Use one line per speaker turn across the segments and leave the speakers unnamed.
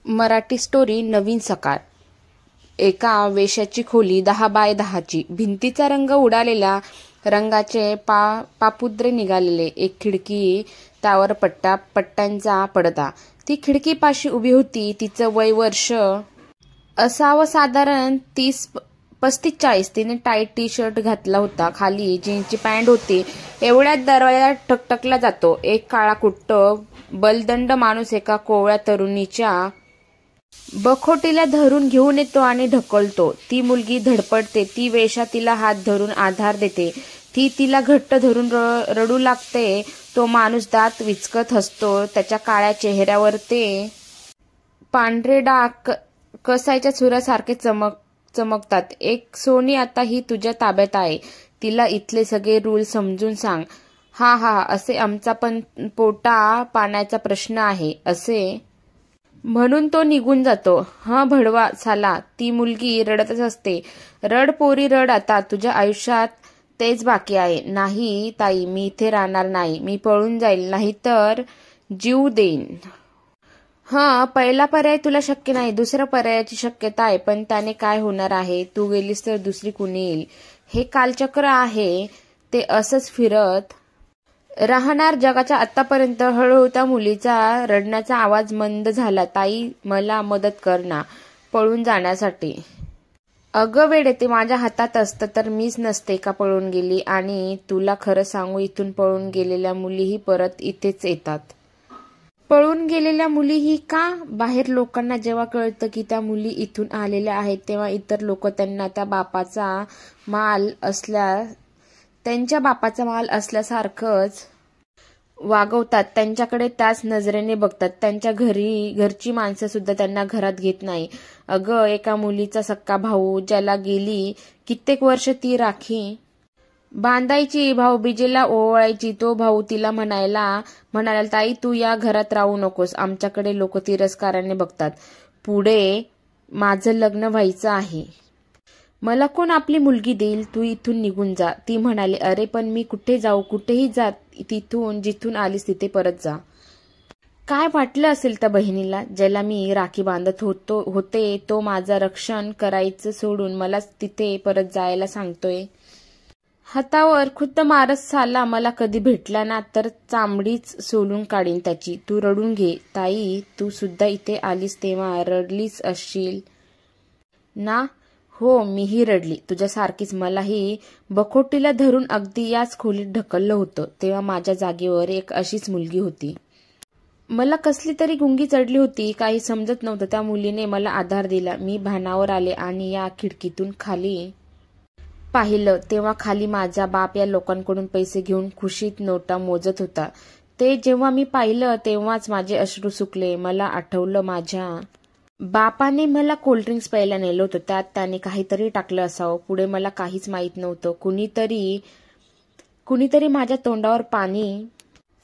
Marathi story नवीन सकाळ. एका वेश्याची खोली 10 बाय 10ची. भिंतीचा रंग उडालेला, रंगाचे पापुद्रे निघालेले, एक खिडकी, त्यावर पट्ट्यांचा पडदा. ती खिडकीपाशी उभी होती. तिचं वय वर्ष असावं साधारण 30-35-40. तिने टाईट टी शर्ट घातला होता, खाली जीन्सची पॅन्ट होती. एवढ्यात दरवाजा ठकठकला जातो. एक काळा कुट्ट बलदंड माणूस एका कोवळ्या तरुणीच्या बखोटीला धरून घेऊन येतो आणि ढकलतो. ती मुलगी धडपडते. ती वेश्या तिला हात धरून आधार देते. ती तिला घट्ट धरून रडू लागते. तो माणूस दात विचकत हसतो. त्याच्या काळ्या चेहऱ्यावर ते पांढरे डाग कसायच्या चुरासारखे चमकतात. एक सोनी, आता ही तुझ्या ताब्यात आहे. तिला इथले सगळे रूल समजून सांग. हा असे आमचा पण पोटा पाण्याचा प्रश्न आहे असे म्हणून तो निघून जातो. भडवा साला. ती मुलगी रडतच असते. रड पोरी रड. आता तुझ्या आयुष्यात तेच बाकी आहे. नाही ताई, मी इथे राहणार नाही. मी पळून जाईल, नाहीतर जीव देईन. पहिला पर्याय तुला शक्य नाही. दुसऱ्या पर्यायाची शक्यता आहे, पण त्याने काय होणार आहे? तू गेलीस तर दुसरी कुणी येईल. हे कालचक्र आहे, ते असंच फिरत राहणार जगाच्या. आतापर्यंत हळूहळू त्या मुलीचा रडण्याचा आवाज मंद झाला. ताई, मला मदत कर ना पळून जाण्यासाठी. अगं वेडे, ते माझ्या हातात असतं तर मीच नसते का पळून गेली. आणि तुला खरं सांगू, इथून पळून गेलेल्या मुलीही परत इथेच येतात. पळून गेलेल्या मुलीही का? बाहेर लोकांना जेव्हा कळतं की त्या मुली इथून आलेल्या आहेत, तेव्हा इतर लोक त्यांना त्यांच्या बापाचा माल असल्यासारखंच वागवतात. त्यांच्याकडे त्याच नजरेने बघतात. त्यांच्या घरची माणसं सुद्धा त्यांना घरात घेत नाही. अगं, एका मुलीचा सक्का भाऊ, ज्याला गेली कित्येक वर्ष ती राखी बांधायची, भाऊबीजेला ओवाळायची, तो भाऊ तिला म्हणाला ताई, तू या घरात राहू नकोस. आमच्याकडे लोक तिरस्काराने बघतात. पुढे माझं लग्न व्हायचं आहे. मला कोण आपली मुलगी देईल? तू इथून निघून जा. ती म्हणाली, अरे पण मी कुठे जाऊ? कुठेही जा. जिथून आलीस तिथे परत जा. काय वाटलं असेल त्या बहिणीला, ज्याला मी राखी बांधत होते, तो माझं रक्षण करायचं सोडून मला तिथे परत जायला सांगतोय. हातावर खुद्द मारत साला. मला कधी भेटला ना तर चामडीच सोलून काढीन त्याची. तू रडून घे. ताई, तू सुद्धा इथे आलीस तेव्हा रडलीच असशील ना? हो, मीही रडली तुझ्यासारखीच. मलाही बखोटीला धरून अगदी याच खोलीत ढकललं होतं. तेव्हा माझ्या जागेवर एक अशीच मुलगी होती. मला कसली तरी गुंगी चढली होती. काही समजत नव्हतं. त्या मुलीने मला आधार दिला. मी भानावर आले आणि या खिडकीतून खाली पाहिलं, तेव्हा खाली माझा बाप या लोकांकडून पैसे घेऊन खुशीत नोटा मोजत होता. ते जेव्हा मी पाहिलं तेव्हाच माझे अश्रू सुकले. मला आठवलं, माझ्या बापाने मला कोल्ड्रिंक्स प्यायला नेलं होतं. त्यात त्याने काहीतरी टाकलं असावं. पुढे मला काहीच माहीत नव्हतं. कुणीतरी माझ्या तोंडावर पाणी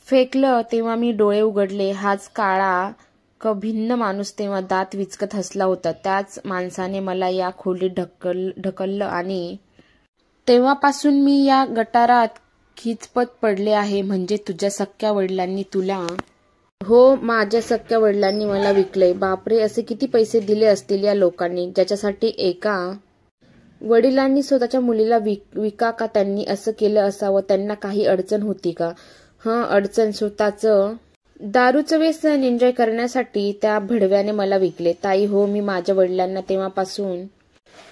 फेकलं. तेव्हा मी डोळे उघडले. हाच काळा भिन्न माणूस तेव्हा दात विचकत हसला होता. त्याच माणसाने मला या खोलीत ढकललं आणि तेव्हापासून मी या गटारात खिचपत पडले आहे. म्हणजे तुझ्या सख्ख्या वडिलांनी तुला? हो, माझ्या सख्ख्या वडिलांनी मला विकलंय. बापरे, असे किती पैसे दिले असतील या लोकांनी, ज्याच्यासाठी एका वडिलांनी स्वतःच्या मुलीला विका का? त्यांनी असं केलं असावं. त्यांना काही अडचण होती का? अडचण. स्वतःचं दारूचं व्यसन एन्जॉय करण्यासाठी त्या भडव्याने मला विकले. ताई, हो, मी माझ्या वडिलांना तेव्हापासून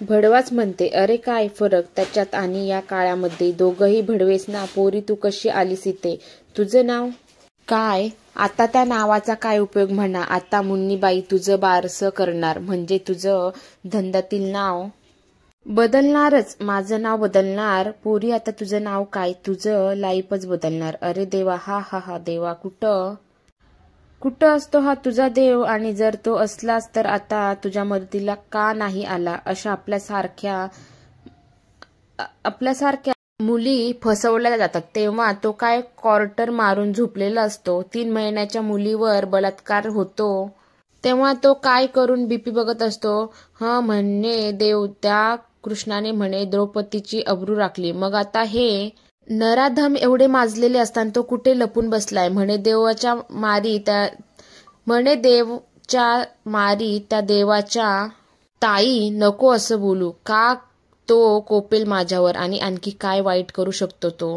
भडवाच म्हणते. अरे काय फरक त्याच्यात आणि या काळ्यामध्ये? दोघंही भडवेच ना. पोरी, तू कशी आलीस इथे? तुझं नाव काय? आता त्या नावाचा काय उपयोग म्हणा. आता मुन्नीबाई तुझं बारसं करणार म्हणजे तुझं धंद्यातील नाव बदलणारच. माझं नाव बदलणार? पोरी, आता तुझं नाव काय? तुझं लाईफच बदलणार. अरे देवा, हा देवा कुठं असतो हा तुझा देव? आणि जर तो असलाच तर आता तुझ्या मदतीला का नाही आला? अशा आपल्यासारख्या मुली फसवल्या जातात तेव्हा तो काय क्वार्टर मारून झोपलेला असतो. 3 महिन्याच्या मुलीवर बलात्कार होतो तेव्हा तो काय करून बीपी बघत असतो. म्हणे देव, त्या कृष्णाने म्हणे द्रौपदीची अब्रू राखली. मग आता हे नराधम एवढे माजलेले असताना तो कुठे लपून बसलाय? म्हणे देवाच्या उच्चा मारी त्या देवाच्या. ताई नको असं बोलू. का तो कोपेल माझ्यावर आणि आणखी काय वाईट करू शकतो तो?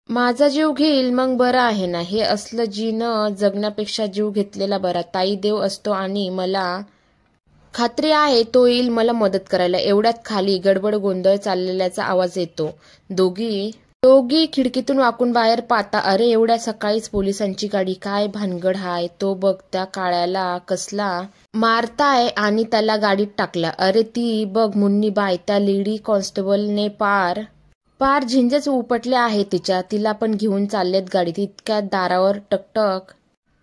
माझा जीव घेईल मग बरं आहे ना. हे असलं जीनं जगण्यापेक्षा जीव घेतलेला बरा. ताई देव असतो आणि मला खात्री आहे तो येईल मला मदत करायला. एवढ्यात खाली गडबड गोंधळ चाललेल्याचा आवाज येतो. दोघी खिडकीतून वाकून बाहेर पाहता. अरे एवढ्या सकाळीच पोलिसांची गाडी. काय भानगड हाय? तो बघ त्या काळ्याला कसला मारताय आणि त्याला गाडीत टाकला. अरे ती बघ मुन्नी बाय. त्या लेडी कॉन्स्टेबलने पार झिंजच उपटले आहे तिच्या. तिला पण घेऊन चाललेत गाडीत. इतक्या दारावर टकटक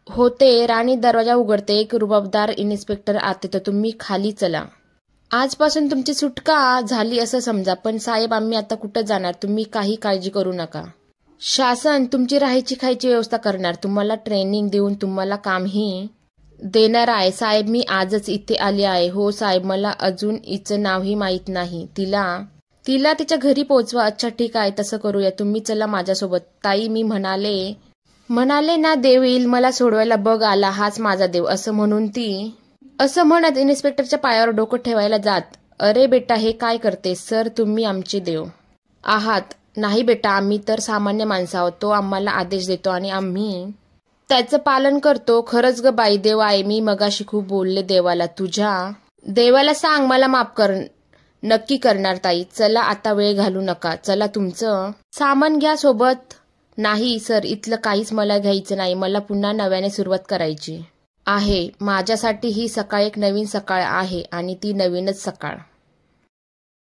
होते. राणी दरवाजा उघडते. एक रुबाबदार इन्स्पेक्टर आत येतो. तुम्ही खाली चला. आजपासून तुमची सुटका झाली असं समजा. पण साहेब आम्ही आता कुठं जाणार? तुम्ही काही काळजी करू नका. शासन तुमची राहायची खायची व्यवस्था करणार. तुम्हाला ट्रेनिंग देऊन तुम्हाला कामही देणार आहे. साहेब मी आजच इथे आले आहे. हो साहेब मला अजून हिचं नावही माहीत नाही. तिला तिच्या घरी पोहोचवा. अच्छा ठीक आहे तसं करूया. तुम्ही चला माझ्यासोबत. ताई मी म्हणाले ना देव येईल मला सोडवायला. बघ आला हाच माझा देव. असं म्हणत इन्स्पेक्टरच्या पायावर डोकं ठेवायला जात. अरे बेटा हे काय करते? सर तुम्ही आमचे देव आहात. नाही बेटा आम्ही तर सामान्य माणसं आहोत. तो आम्हाला आदेश देतो आणि आम्ही त्याचं पालन करतो. खरंच ग बाई देव आहे. मी मगाशी खूप बोलले देवाला. तुझ्या देवाला सांग मला माफ कर. नक्की करणार ताई. चला आता वेळ घालू नका. चला तुमचं सामान घ्या सोबत. नाही सर इथलं काहीच मला घ्यायचं नाही. मला पुन्हा नव्याने सुरुवात करायची आहे. माझ्यासाठी ही सकाळ एक नवीन सकाळ आहे आणि ती नवीनच सकाळ.